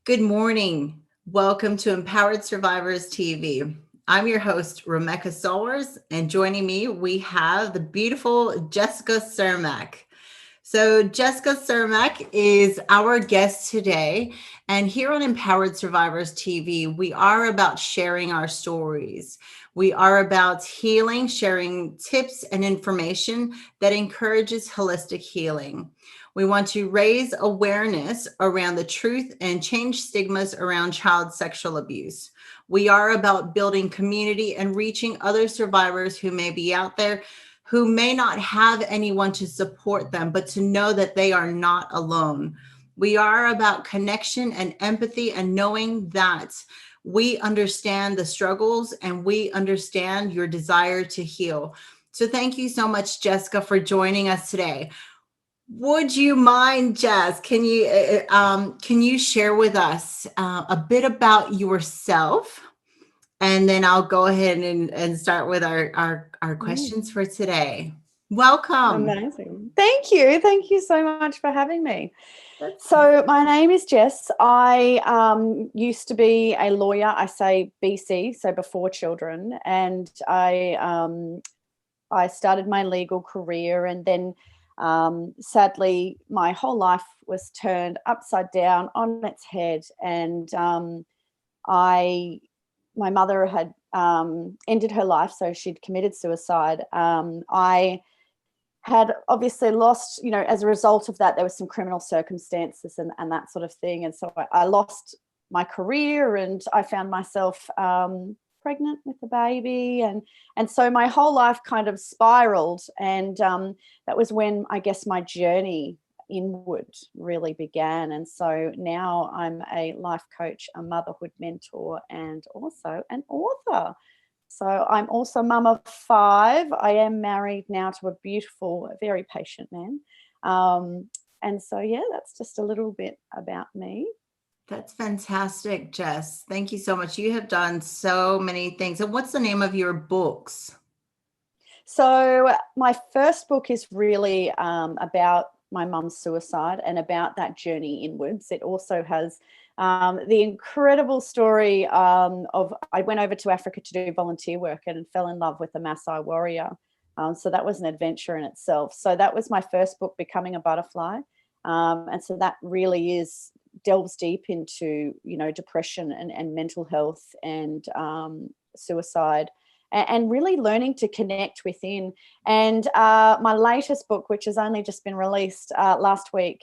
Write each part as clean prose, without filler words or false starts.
Good morning. Welcome to Empowered Survivors TV. I'm your host, Rebecca Solers, and joining me, we have the beautiful Jessica Sermak. So, Jessica Sermak is our guest today. And here on Empowered Survivors TV, we are about sharing our stories. We are about healing, sharing tips and information that encourages holistic healing. We want to raise awareness around the truth and change stigmas around child sexual abuse. We are about building community and reaching other survivors who may be out there who may not have anyone to support them, but to know that they are not alone. We are about connection and empathy and knowing that we understand the struggles and we understand your desire to heal. So thank you so much, Jessica, for joining us today. Would you mind, Jess? Can you share with us a bit about yourself? And then I'll go ahead and start with our questions for today. Welcome. Amazing. Thank you. Thank you so much for having me. That's So my name is Jess. I used to be a lawyer. I say BC, so before children, and I started my legal career, and then sadly my whole life was turned upside down on its head, and I my mother had ended her life, so she'd committed suicide. I had obviously lost, as a result of that, there was some criminal circumstances and that sort of thing. And so I lost my career, and I found myself pregnant with a baby. And so my whole life kind of spiraled. And that was when I guess my journey inward really began. And so now I'm a life coach, a motherhood mentor, and also an author. So I'm also mum of 5. I am married now to a beautiful, very patient man. And so, yeah, that's just a little bit about me. that's fantastic, Jess. Thank you so much. You have done so many things. And what's the name of your books? So my first book is really about my mum's suicide and about that journey inwards. It also has the incredible story of I went over to Africa to do volunteer work and fell in love with a Maasai warrior. So that was an adventure in itself. So that was my first book, Becoming a Butterfly. And so that really delves deep into, depression and mental health and suicide, and really learning to connect within. And my latest book, which has only just been released last week,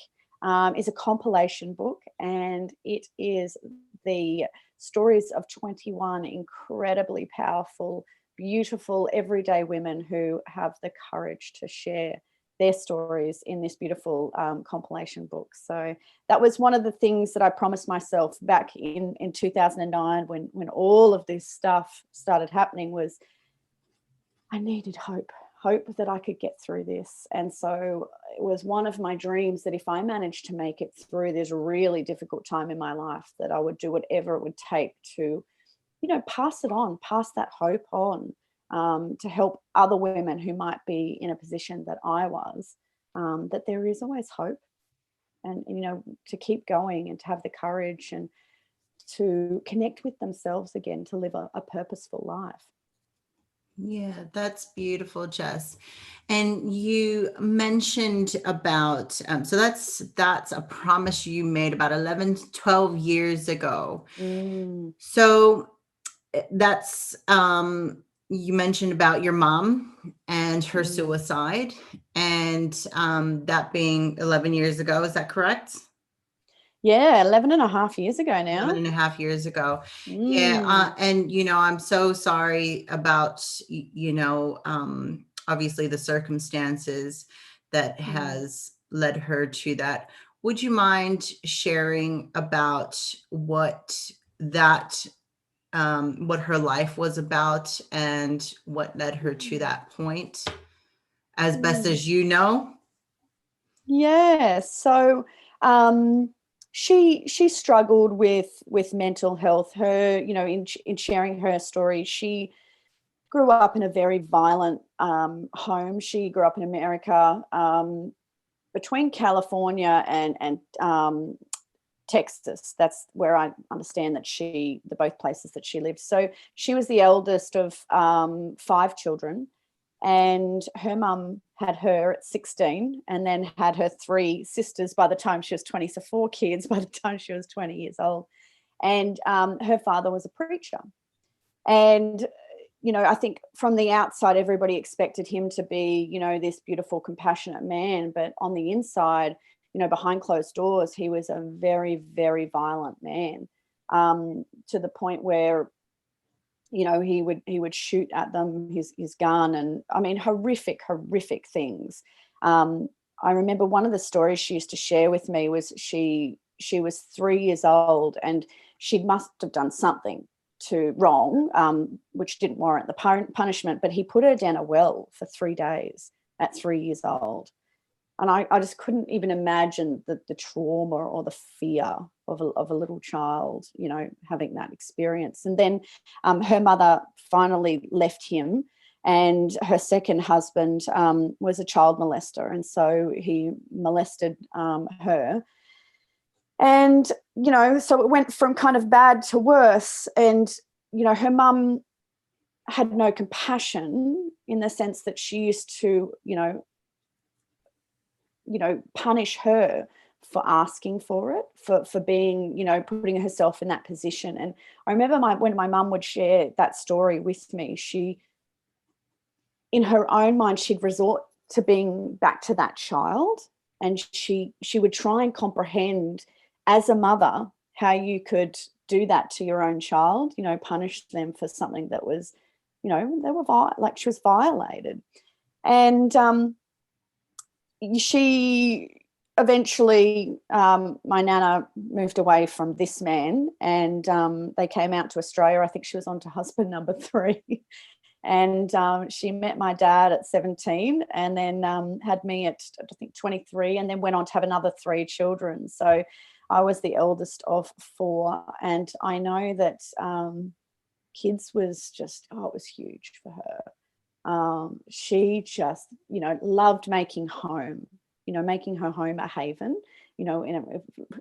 is a compilation book, and it is the stories of 21 incredibly powerful, beautiful, everyday women who have the courage to share their stories in this beautiful compilation book. So that was one of the things that I promised myself back in 2009 when all of this stuff started happening, was I needed hope that I could get through this. And so it was one of my dreams that if I managed to make it through this really difficult time in my life, that I would do whatever it would take to, pass it on, pass that hope on, to help other women who might be in a position that I was, that there is always hope, and, to keep going and to have the courage and to connect with themselves again, to live a purposeful life. Yeah, that's beautiful, Jess. And you mentioned about so that's a promise you made about 11 to 12 years ago. Mm. So that's you mentioned about your mom and her Mm. suicide, and that being 11 years ago. Is that correct? Yeah, 11 and a half years ago 11 now. and a half years ago. Yeah. Mm. And, I'm so sorry about, obviously the circumstances that Mm. has led her to that. Would you mind sharing about that, what her life was about and what led her to that point, as best Mm. as you know? Yeah. So she struggled with mental health. Her, in sharing her story, she grew up in a very violent home. She grew up in America, between California and Texas. That's where I understand that the both places that she lived. So she was the eldest of 5 children, and her mum had her at 16 and then had her 3 sisters by the time she was 20. So 4 kids by the time she was 20 years old. And her father was a preacher. And, I think from the outside, everybody expected him to be, this beautiful, compassionate man. But on the inside, behind closed doors, he was a very, very violent man, to the point where, he would shoot at them, his gun, and I mean, horrific things. I remember one of the stories she used to share with me was she was 3 years old, and she must have done something wrong, which didn't warrant the punishment, but he put her down a well for 3 days at 3 years old. And I just couldn't even imagine the trauma or the fear of a little child, having that experience. And then her mother finally left him, and her second husband was a child molester. And so he molested her. And, so it went from kind of bad to worse. And, her mum had no compassion, in the sense that she used to, punish her for asking for it, for being, putting herself in that position. And I remember when my mum would share that story with me, she, in her own mind, she'd resort to being back to that child. And she would try and comprehend, as a mother, how you could do that to your own child, punish them for something that was, they were like she was violated. And she eventually, my nana moved away from this man, and they came out to Australia. I think she was on to husband number 3. And she met my dad at 17, and then had me at, I think, 23, and then went on to have another 3 children. So I was the eldest of 4, and I know that kids was just, it was huge for her. She just, loved making home, making her home a haven,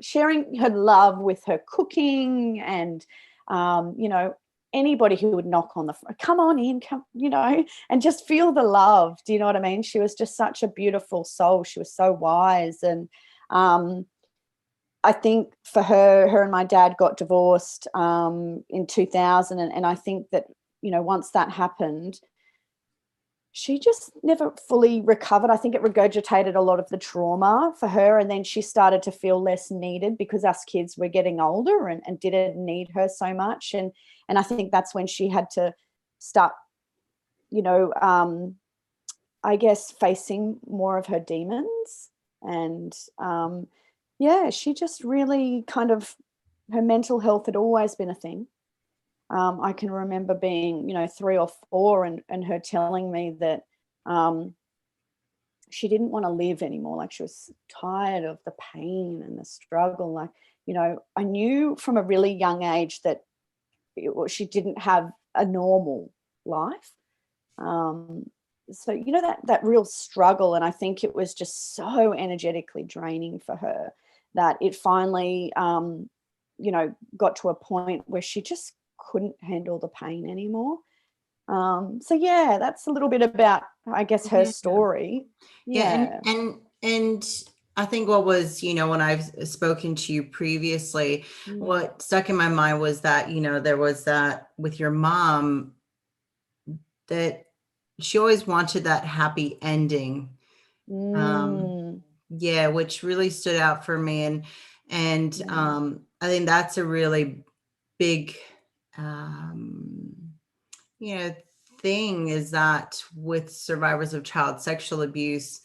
sharing her love with her cooking, and, anybody who would knock on the front, come on in, come, and just feel the love. Do you know what I mean? She was just such a beautiful soul. She was so wise. And I think for her and my dad got divorced in 2000. And I think that, once that happened, she just never fully recovered. I think it regurgitated a lot of the trauma for her. And then she started to feel less needed, because us kids were getting older and didn't need her so much. And I think that's when she had to start, I guess, facing more of her demons. And she just really kind of, her mental health had always been a thing. I can remember being, 3 or 4, and her telling me that she didn't want to live anymore. Like, she was tired of the pain and the struggle. Like, I knew from a really young age that she didn't have a normal life. So, that real struggle. And I think it was just so energetically draining for her that it finally, got to a point where she just couldn't handle the pain anymore. So that's a little bit about, I guess, her story. And I think what was, when I've spoken to you previously, what stuck in my mind was that, there was that with your mom, that she always wanted that happy ending. Which really stood out for me. And I think that's a really big, thing, is that with survivors of child sexual abuse,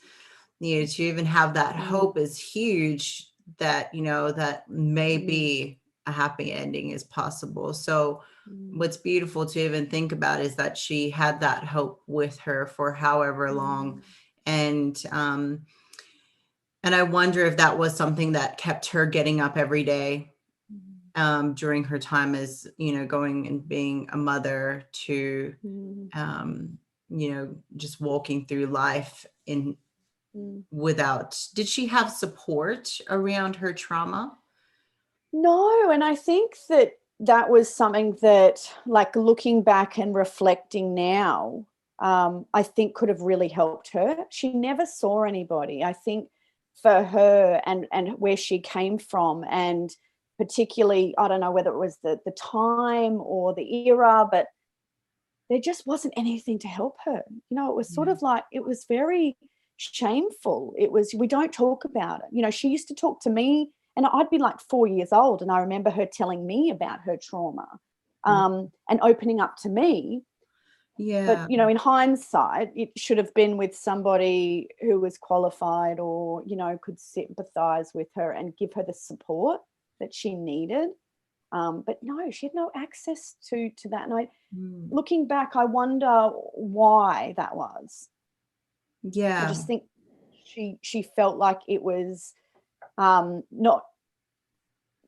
to even have that hope is huge, that, that maybe a happy ending is possible. So what's beautiful to even think about is that she had that hope with her for however long. And I wonder if that was something that kept her getting up every day during her time as, going and being a mother to, just walking through life without, did she have support around her trauma? No, and I think that was something that, like, looking back and reflecting now, I think could have really helped her. She never saw anybody. I think for her and where she came from, and particularly, I don't know whether it was the time or the era, but there just wasn't anything to help her. It was sort Yeah. of like, it was very shameful. It was, we don't talk about it. She used to talk to me, and I'd be like 4 years old, and I remember her telling me about her trauma, and opening up to me. But, Yeah. in hindsight, it should have been with somebody who was qualified, or, could sympathize with her and give her the support that she needed. But no, she had no access to that. And Mm. looking back, I wonder why that was. I Yeah. just think she felt like it was, not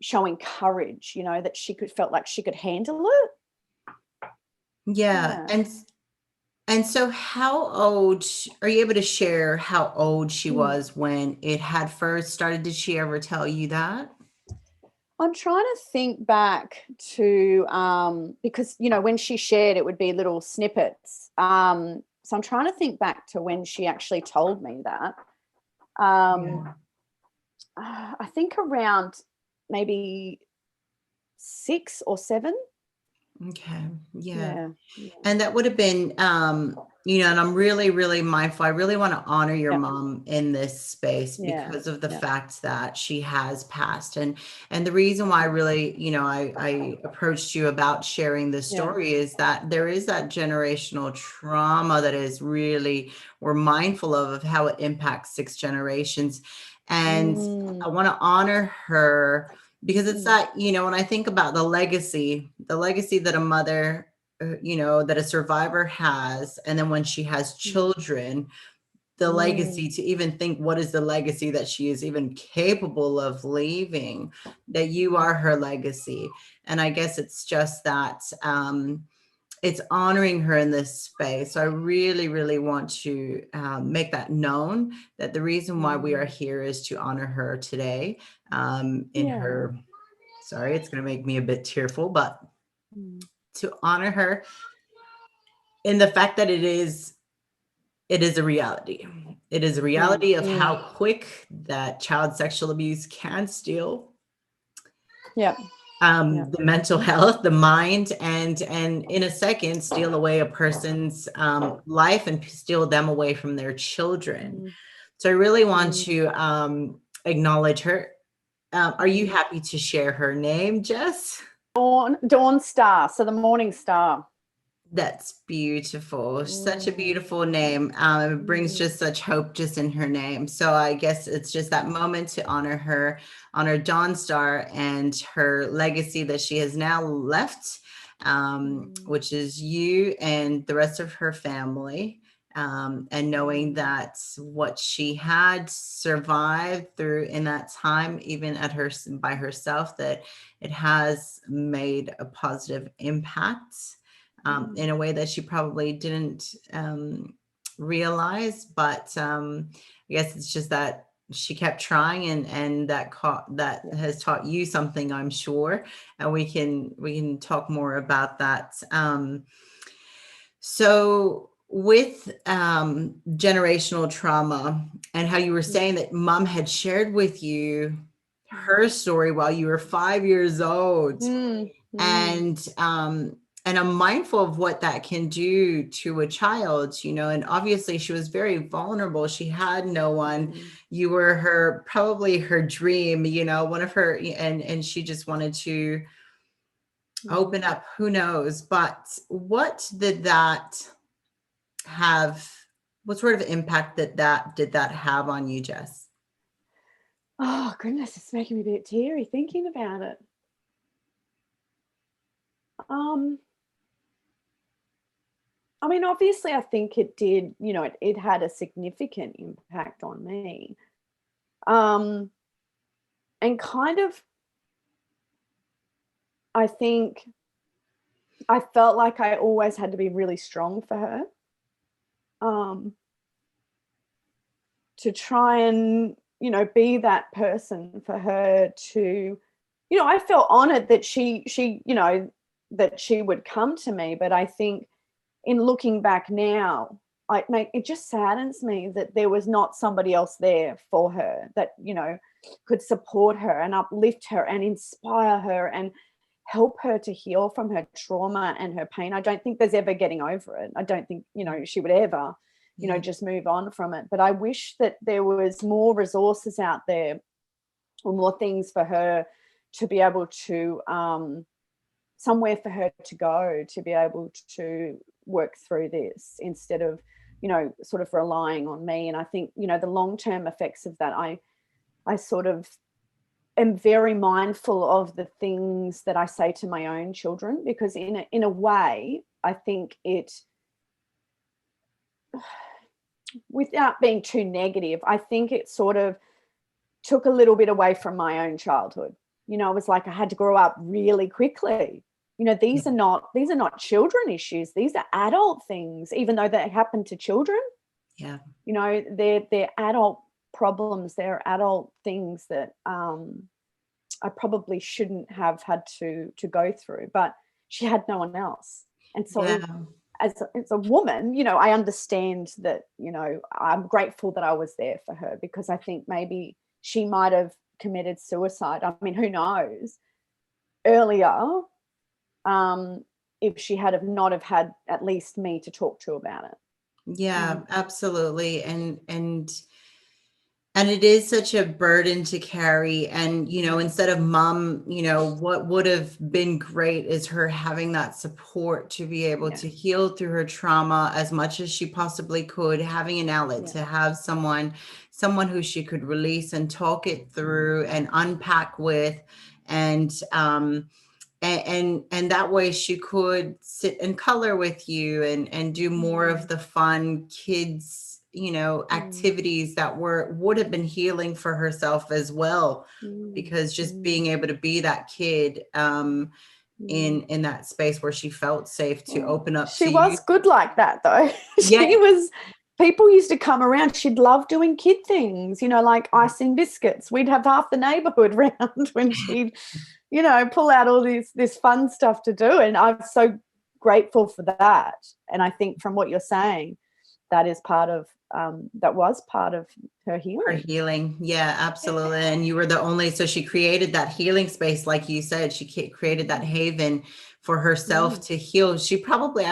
showing courage, that felt like she could handle it. Yeah. Yeah. And so how old are you able to share how old she Mm. was when it had first started? Did she ever tell you that? I'm trying to think back to, because, when she shared, it would be little snippets. So I'm trying to think back to when she actually told me that. Um, Yeah. I think around maybe 6 or 7. Okay. Yeah. Yeah. Yeah. And that would have been, and I'm really, really mindful. I really want to honor your Yep. mom in this space Yeah. because of the Yeah. fact that she has passed. And the reason why I really, I approached you about sharing this Yeah. story is that there is that generational trauma that is really, we're mindful of how it impacts 6 generations. And Mm, I want to honor her because it's mm, that, when I think about the legacy that a mother that a survivor has. And then when she has mm, children, the mm. legacy to even think what is the legacy that she is even capable of leaving, that you are her legacy. And I guess it's just that it's honoring her in this space. So I really, really want to make that known that the reason why we are Mm. here is to honor her today in Yeah. her, sorry, it's going to make me a bit tearful, but Mm. to honor her in the fact that it is a reality. It is a Mm. reality of Mm. how quick that child sexual abuse can steal Yep. Yep. the mental health, the mind, and in a second steal away a person's life and steal them away from their children. Mm. So I really want Mm. to acknowledge her. Are you Mm. happy to share her name, Jess? Dawn Star, so the morning star. That's beautiful. Such a Mm. beautiful name. It brings Mm. just such hope just in her name. So I guess it's just that moment to honor Dawn Star and her legacy that she has now left, Mm. which is you and the rest of her family. And knowing Mm. that what she had survived through in that time, even at her by herself, that it has made a positive impact in Mm. a way that she probably didn't realize. But I guess it's just that she kept trying, and that Yeah. has taught you something, I'm sure. And we can talk more about that. So with generational trauma and how you were Mm. saying that mom had shared with you Mm. her story while you were 5 years old, Mm. Mm. and I'm mindful of what that can do to a child, and obviously she was very vulnerable. She had no one. Mm. You were her, probably her dream, one of her, and she just wanted to open Mm. up, who knows. But what did that have, what sort of impact did that have on you, Jess? Oh goodness, it's making me a bit teary thinking about it. Um, I mean, obviously, I think it did. It had a significant impact on me. Um, and kind of, I think I felt like I always had to be really strong for her, um, to try and, be that person for her to you know, I felt honored that she, you know, that she would come to me. But I think in looking back now, it just saddens me that there was not somebody else there for her that, you know, could support her and uplift her and inspire her and help her to heal from her trauma and her pain. I don't think there's ever getting over it. I don't think, you know, she would ever, you know, Yeah. just move on from it. But I wish that there was more resources out there or more things for her to be able to, somewhere for her to go to be able to work through this instead of, you know, sort of relying on me. And I think, you know, the long-term effects of that, I sort of am very mindful of the things that I say to my own children, because in a way, I think it, without being too negative, I think it sort of took a little bit away from my own childhood. You know, it was like I had to grow up really quickly. You know, Yeah. these are not children issues. These are adult things, even though they happen to children. Yeah. You know, they're adult problems. They're adult things that I probably shouldn't have had to go through. But she had no one else, and so Yeah. as a woman, you know, I understand that, you know, I'm grateful that I was there for her, because I think maybe she might have committed suicide. I mean, who knows, earlier, um, if she had have not have had at least me to talk to about it. Yeah, Mm, absolutely. And it is such a burden to carry. And, mm, instead of mom, what would have been great is her having that support to be able yeah, to heal through her trauma as much as she possibly could, having an outlet yeah, to have someone who she could release and talk it through and unpack with. And, and that way she could sit and color with you and do more of mm, the fun kids mm, activities that would have been healing for herself as well, mm, because just mm, being able to be that kid mm. in that space where she felt safe to Well, open up she to you. was good like that, though. Yeah. She was, people used to come around. She'd love doing kid things, you know, like icing biscuits. We'd have half the neighborhood round when she'd, you know, pull out all this fun stuff to do. And I'm so grateful for that. And I think from what you're saying, that is part of, that was part of her Her healing. healing. Yeah, absolutely. And you were the only, so she created that healing space. Like you said, she created that Mm, haven for herself mm, to heal. She probably,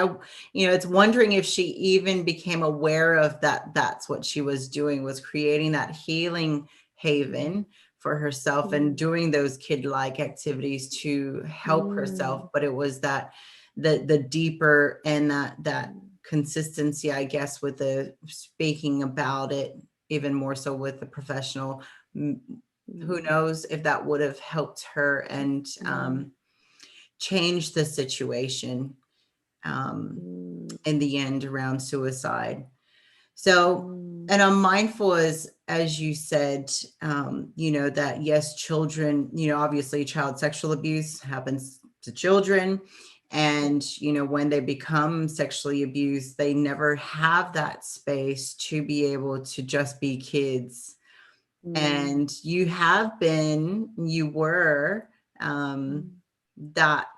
it's wondering if she even became aware of that. That's what she was doing, was creating that healing mm, haven for herself and mm, doing those kid-like activities to help herself. mm, But it was that the deeper and that mm, consistency, I guess, with the speaking about it even more so with the professional. Who mm, knows if that would have helped her and mm, changed the situation mm, in the end around suicide. So, mm, and I'm mindful as you said, that yes, children, obviously child sexual abuse happens to children. yeah. And, when they become sexually abused, they never have that space to be able to just be kids. Mm, And you were, um, mm, that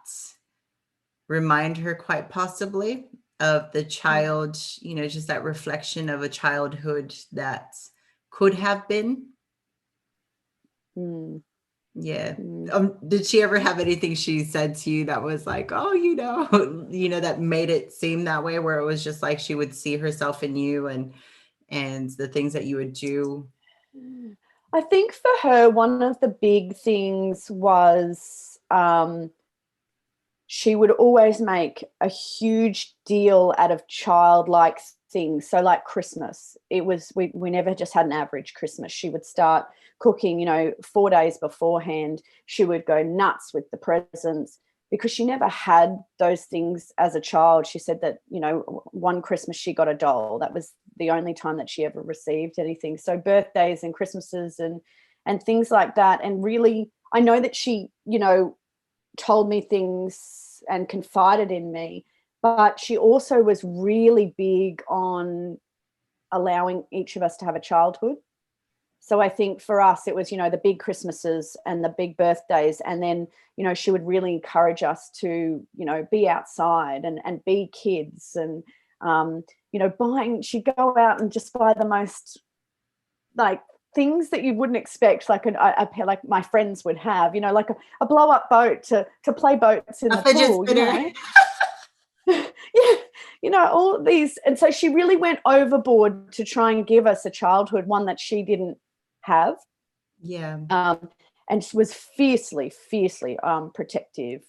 remind her quite possibly of the mm, child, just that reflection of a childhood that could have been. mm, Yeah. mm. Did she ever have anything she said to you that was like, oh, that made it seem that way, where it was just like she would see herself in you and the things that you would do? I think for her, one of the big things was, she would always make a huge deal out of childlike things. So like Christmas, it was, we never just had an average Christmas. She would start cooking, you know, 4 days beforehand. She would go nuts with the presents because she never had those things as a child. She said that, you know, one Christmas she got a doll. That was the only time that she ever received anything. So birthdays and Christmases and things like that. And really, I know that she, you know, told me things and confided in me, but she also was really big on allowing each of us to have a childhood. So I think for us, it was, the big Christmases and the big birthdays. And then, she would really encourage us to, be outside and be kids. And, she'd go out and just buy the most, like, things that you wouldn't expect, like like my friends would have, like a blow up boat to play boats in the pool, yeah, all these. And so she really went overboard to try and give us a childhood, one that she didn't have. Yeah. And she was fiercely protective.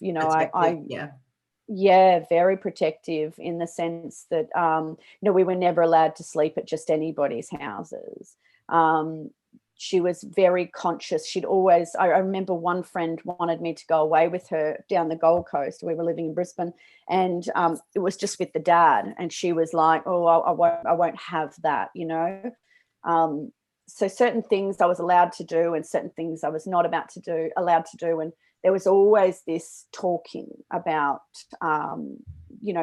Yeah, very protective, in the sense that we were never allowed to sleep at just anybody's houses. She was very conscious. She'd always, I remember one friend wanted me to go away with her down the Gold Coast. We were living in Brisbane, and it was just with the dad. And she was like, oh, I won't have that, So certain things I was allowed to do and certain things I was not allowed to do. And there was always this talking about,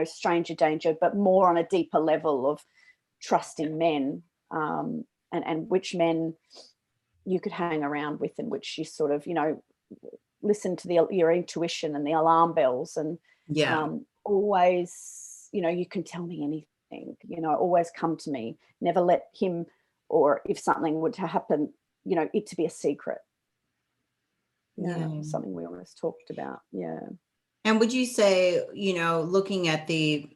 stranger danger, but more on a deeper level of trusting men, and which men you could hang around with, and which you sort of, listen to your intuition and the alarm bells. And always, you can tell me anything, always come to me, never let him, or if something would to happen, it to be a secret. Something we always talked about. Yeah. And would you say, looking at the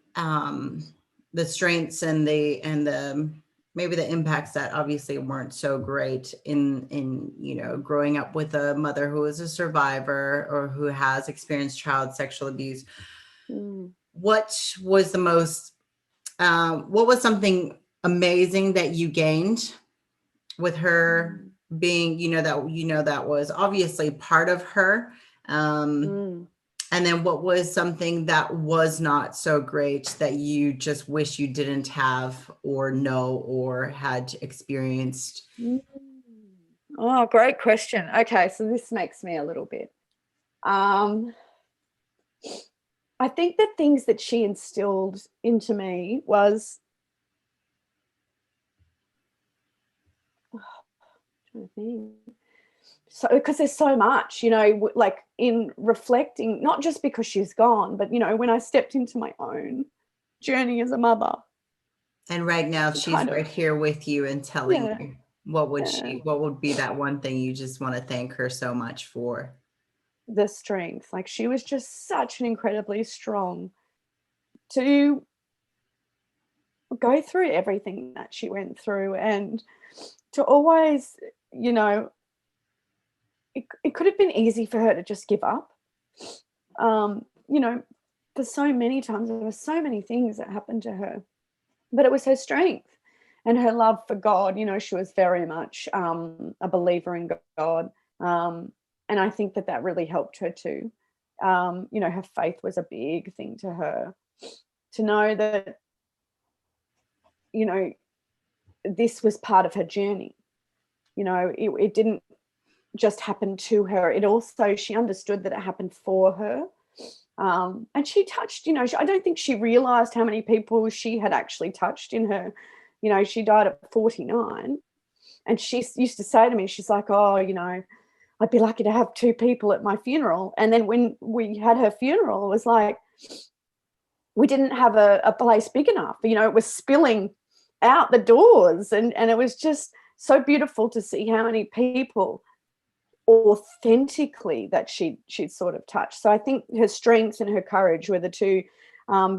strengths and the maybe the impacts that obviously weren't so great in growing up with a mother who is a survivor or who has experienced child sexual abuse, what was the most what was something amazing that you gained with her being, that was obviously part of her, and then what was something that was not so great that you just wish you didn't have or know or had experienced? Oh, great question. Okay, so this makes me a little bit. I think the things that she instilled into me was, trying to think. So, because there's so much, like in reflecting, not just because she's gone, but, when I stepped into my own journey as a mother. And right now she's right here with you and telling you, what would be that one thing you just want to thank her so much for? The strength. Like, she was just such an incredibly strong to go through everything that she went through, and to always, it could have been easy for her to just give up. For so many times, there were so many things that happened to her, but it was her strength and her love for God. She was very much a believer in God. And I think that really helped her too. Her faith was a big thing to her. To know that, this was part of her journey. It didn't just happen to her. It also, she understood that it happened for her. And she touched, I don't think she realized how many people she had actually touched in her. She died at 49. And she used to say to me, she's like, oh, I'd be lucky to have 2 people at my funeral. And then when we had her funeral, it was like, we didn't have a place big enough. It was spilling out the doors. And it was just so beautiful to see how many people authentically that she'd sort of touched. So I think her strength and her courage were the 2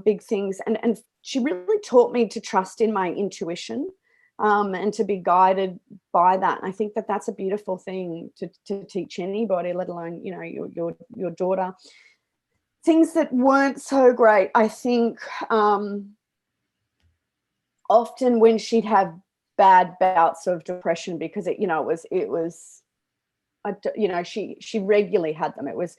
big things. And she really taught me to trust in my intuition, and to be guided by that. And I think that's a beautiful thing to teach anybody, let alone, your daughter. Things that weren't so great, I think, often when she'd have bad bouts of depression, because she regularly had them. It was,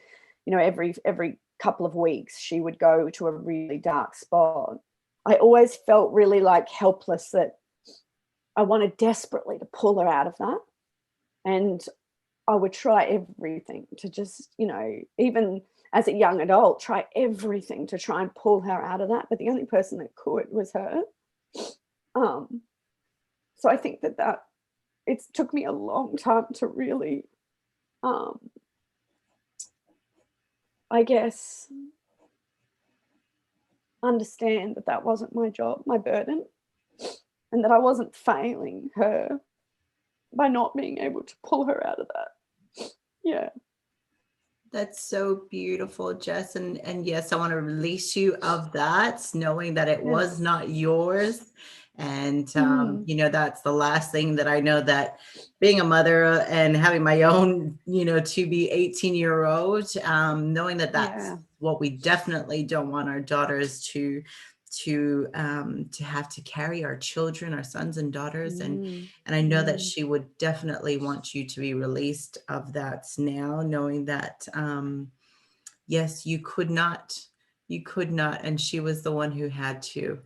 every couple of weeks she would go to a really dark spot. I always felt really like helpless, that I wanted desperately to pull her out of that. And I would try everything to just, even as a young adult, try everything to try and pull her out of that. But the only person that could was her. So I think that it took me a long time to really, um, I guess, understand that that wasn't my job, my burden, and that I wasn't failing her by not being able to pull her out of that. Yeah. That's so beautiful, Jess. And yes, I want to release you of that, knowing that it was Yes. not yours. And Mm. that's the last thing that I know, that being a mother and having my own, to be 18-year-old, knowing that that's Yeah. what we definitely don't want our daughters to have to carry, our children, our sons and daughters. Mm. And I know that Mm. she would definitely want you to be released of that now, knowing that, yes, you could not, and she was the one who had to.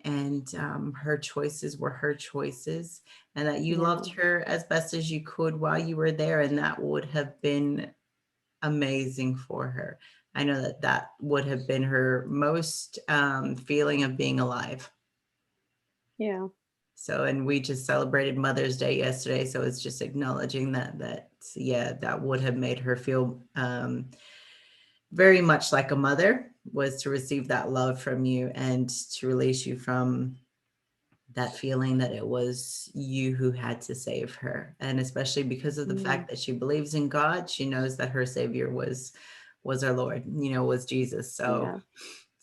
And her choices were her choices, and that you Yeah. loved her as best as you could while you were there. And that would have been amazing for her. I know that that would have been her most feeling of being alive. Yeah. So, and we just celebrated Mother's Day yesterday. So it's just acknowledging yeah, that would have made her feel very much like a mother, was to receive that love from you and to release you from that feeling that it was you who had to save her. And especially because of the Mm. fact that she believes in God, she knows that her savior was our Lord, was Jesus. So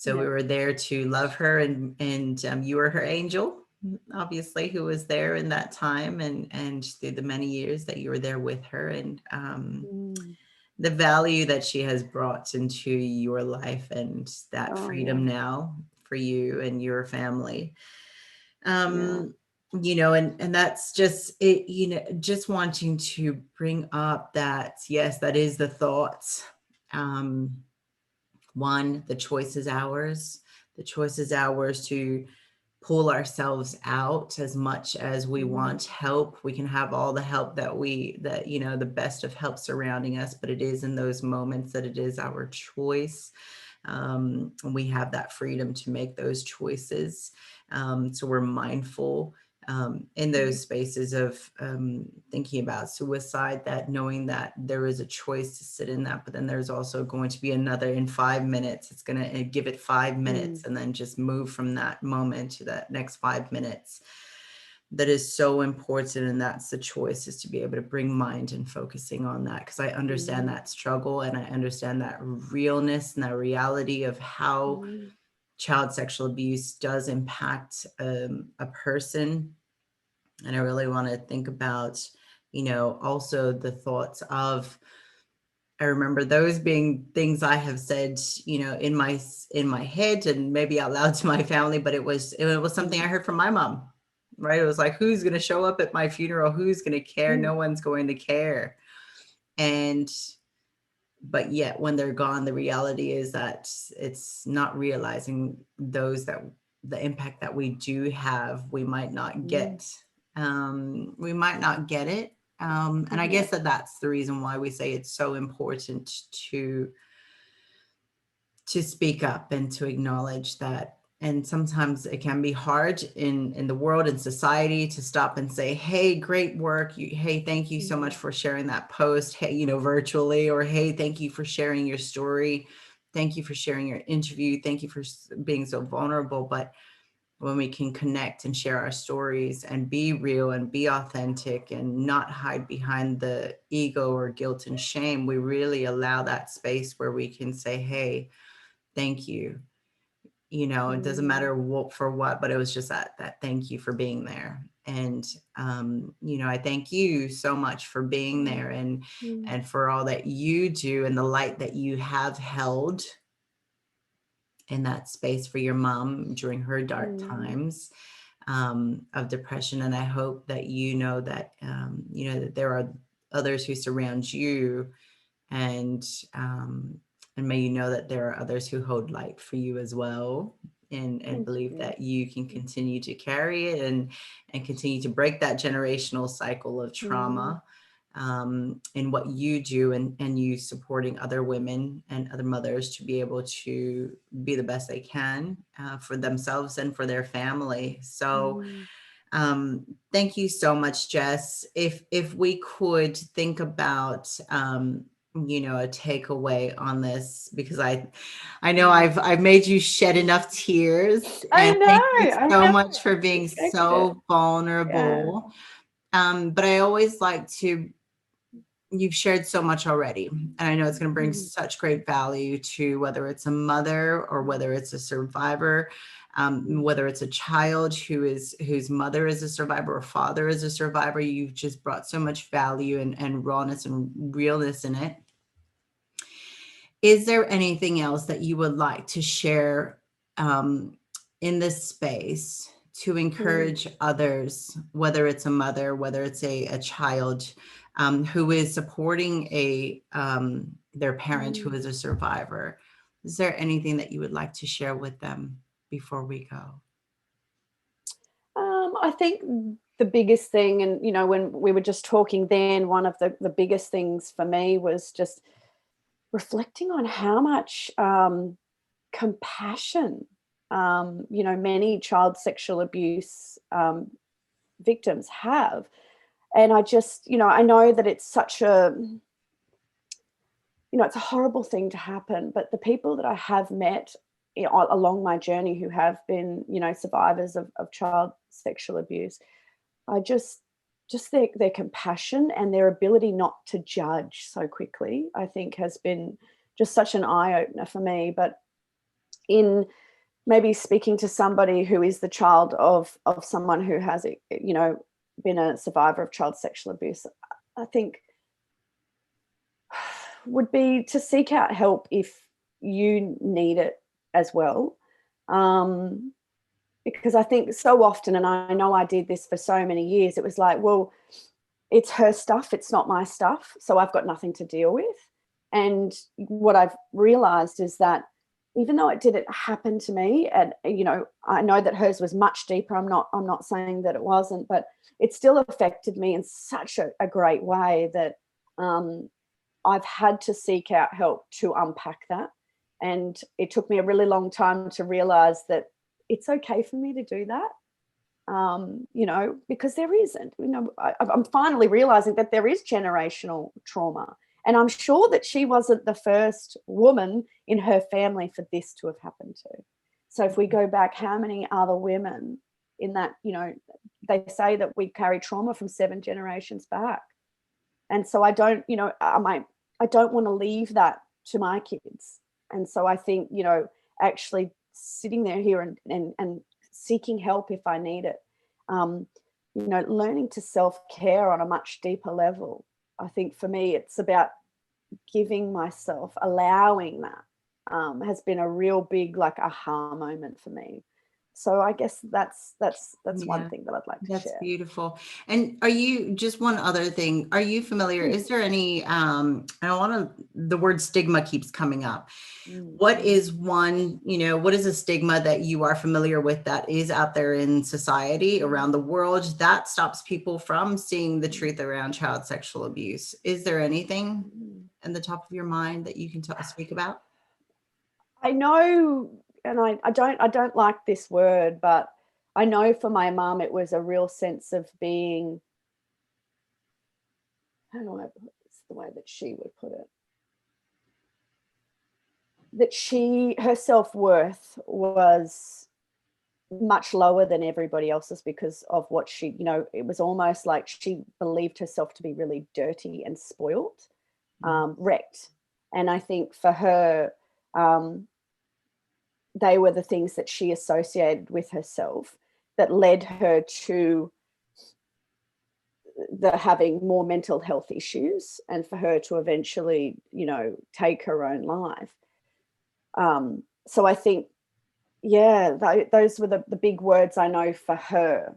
Yeah. we Yeah. were there to love her, and you were her angel, obviously, who was there in that time, and through the many years that you were there with her, and Mm. the value that she has brought into your life, and that Oh, yeah. freedom now for you and your family. Yeah. um and that's just it, just wanting to bring up that, yes, that is the thoughts. um One, the choice is ours. The choice is ours to pull ourselves out as much as we Mm. want help. We can have all the help the best of help surrounding us, but it is in those moments that it is our choice. We have that freedom to make those choices. So we're mindful in Mm. those spaces of thinking about suicide, that knowing that there is a choice to sit in that, but then there's also going to be another in 5 minutes. It's going to give it 5 minutes Mm. and then just move from that moment to that next 5 minutes. That is so important. And that's the choice, is to be able to bring mind and focusing on that, because I understand Mm. that struggle, and I understand that realness and that reality of how Mm. child sexual abuse does impact a person. And I really want to think about, also the thoughts of, I remember those being things I have said, in my head and maybe out loud to my family, but it was something I Mm. heard from my mom, right? It was like, who's going to show up at my funeral? Who's going to care? Mm. No one's going to care. And but yet when they're gone, the reality is that it's not realizing those that the impact that we do have, we might not Mm. get. We might not get it. And I Yeah. guess that's the reason why we say it's so important to speak up and to acknowledge that. And sometimes it can be hard in the world and society to stop and say, hey, great work, hey, thank you so much Mm. for sharing that post, hey, virtually, or hey, thank you for sharing your story, thank you for sharing your interview, thank you for being so vulnerable. But when we can connect and share our stories and be real and be authentic and not hide behind the ego or guilt and shame, we really allow that space where we can say, hey, thank you. It doesn't Mm. matter what for what, but it was just that thank you for being there. And I thank you so much for being Mm. there, and Mm. for all that you do and the light that you have held in that space for your mom during her dark Mm. times of depression. And I hope that that there are others who surround you, and may you know that there are others who hold light for you as well, and Thank believe you. that you can continue to carry it, and continue to break that generational cycle of Mm. trauma in what you do, and you supporting other women and other mothers to be able to be the best they can for themselves and for their family. So Mm. Thank you so much, Jess. If we could think about a takeaway on this, because I know I've made you shed enough tears, I and thank you know. I so have much for being expected it. so Yeah. vulnerable. But I always like to, you've shared so much already, and I know it's going to bring Mhm. such great value to whether it's a mother or whether it's a survivor, whether it's a child whose mother is a survivor or father is a survivor. You've just brought so much value and rawness and realness in it. Is there anything else that you would like to share in this space to Mm. encourage others, whether it's a mother, whether it's a child who is supporting their parent who Mm. is a survivor? Is there anything that you would like to share with them before we go? I think the biggest thing, and when we were just talking then, one of the biggest things for me was just reflecting on how much compassion, many child sexual abuse victims have. And I just, I know that it's such a, it's a horrible thing to happen, but the people that I have met along my journey who have been, survivors of child sexual abuse, I just their compassion and their ability not to judge so quickly, I think has been just such an eye opener for me. But in maybe speaking to somebody who is the child of someone who has, been a survivor of child sexual abuse, I think would be to seek out help if you need it as well. Um, because I think so often, and I know I did this for so many years, it was like, well, it's her stuff, it's not my stuff, so I've got nothing to deal with. And what I've realized is that even though it didn't happen to me, and I know that hers was much deeper, I'm not saying that it wasn't, but it still affected me in such a great way that I've had to seek out help to unpack that. And it took me a really long time to realize that it's okay for me to do that. Because there isn't, I'm finally realizing that there is generational trauma. And I'm sure that she wasn't the first woman in her family for this to have happened to. So if we go back, how many other women in that, they say that we carry trauma from 7 generations back. And so I don't, I don't want to leave that to my kids. And so I think, actually sitting there here and seeking help if I need it, learning to self-care on a much deeper level. I think for me, it's about giving myself, allowing that, has been a real big like aha moment for me. So I guess that's one Yeah. thing that I'd like to That's share. beautiful. And are you, just one other thing, are you familiar? Mm, Is there any, I don't want to, the word stigma keeps coming up. mm, What is one, what is a stigma that you are familiar with that is out there in society around the world that stops people from seeing the truth around child sexual abuse? Is there anything mm. in the top of your mind that you can speak about? I know, and I don't like this word, but I know for my mum it was a real sense of being, I don't know, it's the way that she would put it, that her self-worth was much lower than everybody else's because of what she, it was almost like she believed herself to be really dirty and spoiled, wrecked. And I think for her, they were the things that she associated with herself that led her to the having more mental health issues, and for her to eventually, take her own life. So I think, yeah, those were the big words I know for her.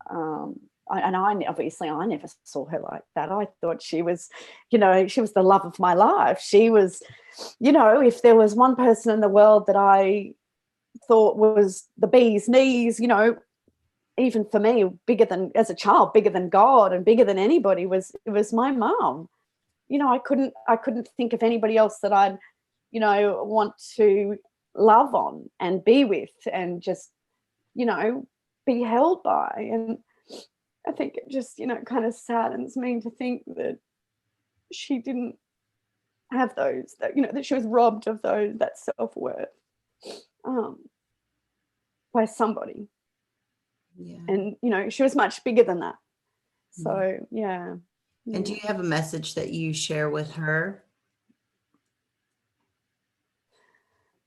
And obviously I never saw her like that. I thought she was, she was the love of my life. She was, if there was one person in the world that I thought was the bee's knees, even for me, bigger than, as a child, bigger than God and bigger than anybody, it was my mum. I couldn't think of anybody else that I'd, want to love on and be with and just, be held by. And I think it just, kind of saddens me to think that she didn't have those, that she was robbed of that self-worth um, by somebody. Yeah. And, she was much bigger than that. Yeah. So, yeah. And do you have a message that you share with her?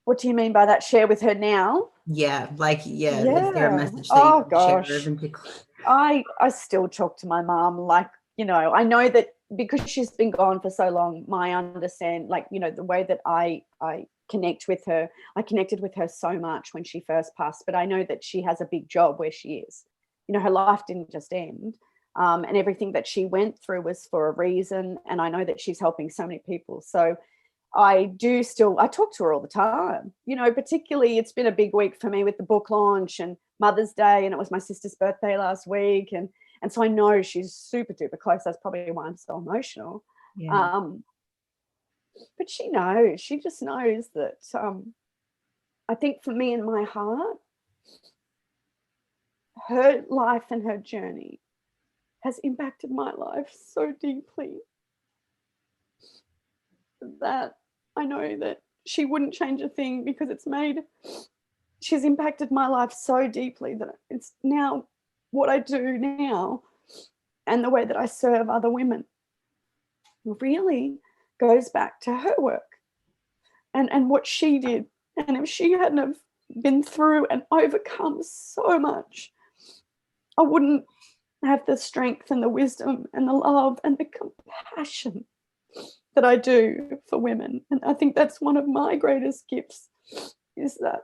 What do you mean by that? Share with her now? Yeah, is there a Yeah. message that you Oh, can share gosh. even to I still talk to my mom, like, I know that because she's been gone for so long, my understand, like, the way that I connect with her, I connected with her so much when she first passed, but I know that she has a big job where she is. Her life didn't just end. And everything that she went through was for a reason. And I know that she's helping so many people. So I talk to her all the time. Particularly it's been a big week for me with the book launch and Mother's Day, and it was my sister's birthday last week. And so I know she's super duper close. That's probably why I'm so emotional. Yeah. Um, but she just knows that I think for me in my heart, her life and her journey has impacted my life so deeply that I know that she wouldn't change a thing, because she's impacted my life so deeply that it's now what I do now, and the way that I serve other women really goes back to her work and what she did. And if she hadn't have been through and overcome so much, I wouldn't have the strength and the wisdom and the love and the compassion that I do for women. And I think that's one of my greatest gifts, is that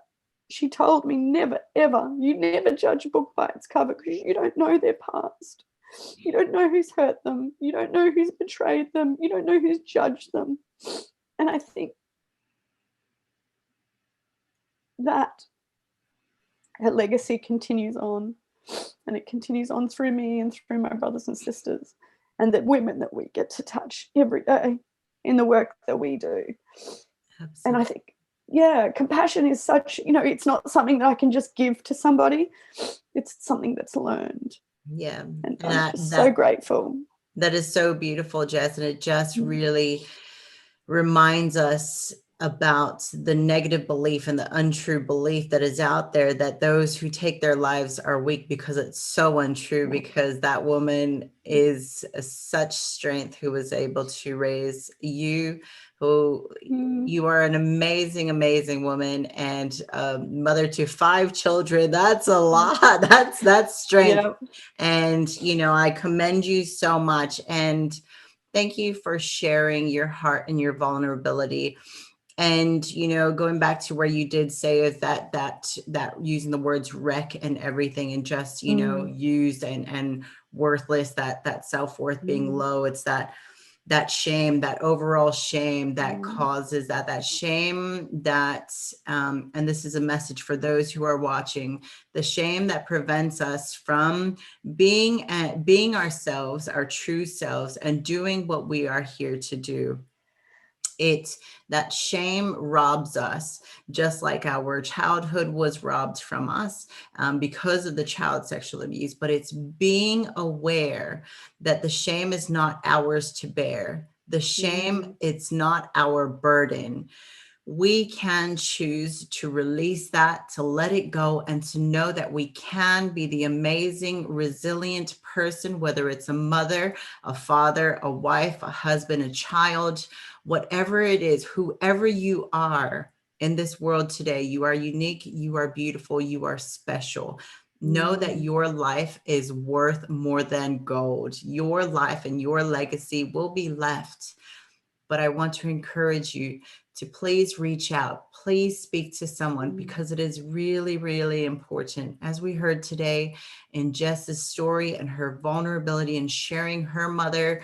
she told me, never, ever, you never judge a book by its cover, because you don't know their past. You don't know who's hurt them. You don't know who's betrayed them. You don't know who's judged them. And I think that her legacy continues on, and it continues on through me and through my brothers and sisters, and the women that we get to touch every day in the work that we do. Absolutely. And I think, compassion is such, it's not something that I can just give to somebody. It's something that's learned. Yeah. And And I'm just so grateful. that is so beautiful, Jess. And it just Mm. really reminds us about the negative belief and the untrue belief that is out there, that those who take their lives are weak, because it's so untrue, because that woman is such strength who was able to raise you, who you are an amazing, amazing woman, and mother to 5 children. That's a lot. That's strength. Yeah. And, I commend you so much. And thank you for sharing your heart and your vulnerability. And, going back to where you did say is that using the words wreck and everything, and just, used and worthless, that self-worth being low. It's that shame, that overall shame that causes that shame that, and this is a message for those who are watching, the shame that prevents us from being ourselves, our true selves, and doing what we are here to do. That shame robs us, just like our childhood was robbed from us because of the child sexual abuse. But it's being aware that the shame is not ours to bear. The shame, it's not our burden. We can choose to release that, to let it go, and to know that we can be the amazing, resilient person, whether it's a mother, a father, a wife, a husband, a child, whatever it is, whoever you are in this world today. You are unique, you are beautiful, you are special. Know that your life is worth more than gold. Your life and your legacy will be left. But I want to encourage you to please reach out. Please speak to someone, because it is really, really important. As we heard today in Jess's story and her vulnerability in sharing her mother,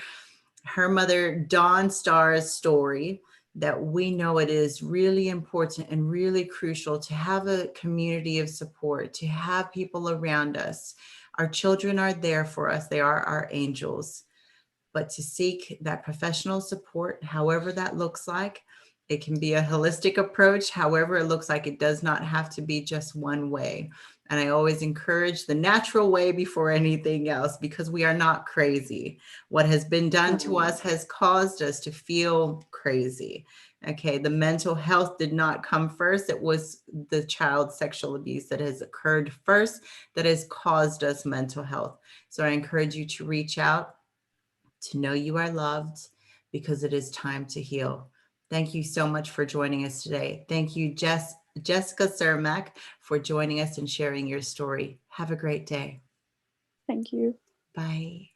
Dawn Starr's story, that we know it is really important and really crucial to have a community of support, to have people around us. Our children are there for us. They are our angels. But to seek that professional support, however that looks like, It can be a holistic approach. However, it looks like it does not have to be just one way. And I always encourage the natural way before anything else, because we are not crazy. What has been done to us has caused us to feel crazy. Okay, the mental health did not come first. It was the child sexual abuse that has occurred first that has caused us mental health. So I encourage you to reach out, to know you are loved, because it is time to heal. Thank you so much for joining us today. Thank you, Jessica Sermak, for joining us and sharing your story. Have a great day. Thank you. Bye.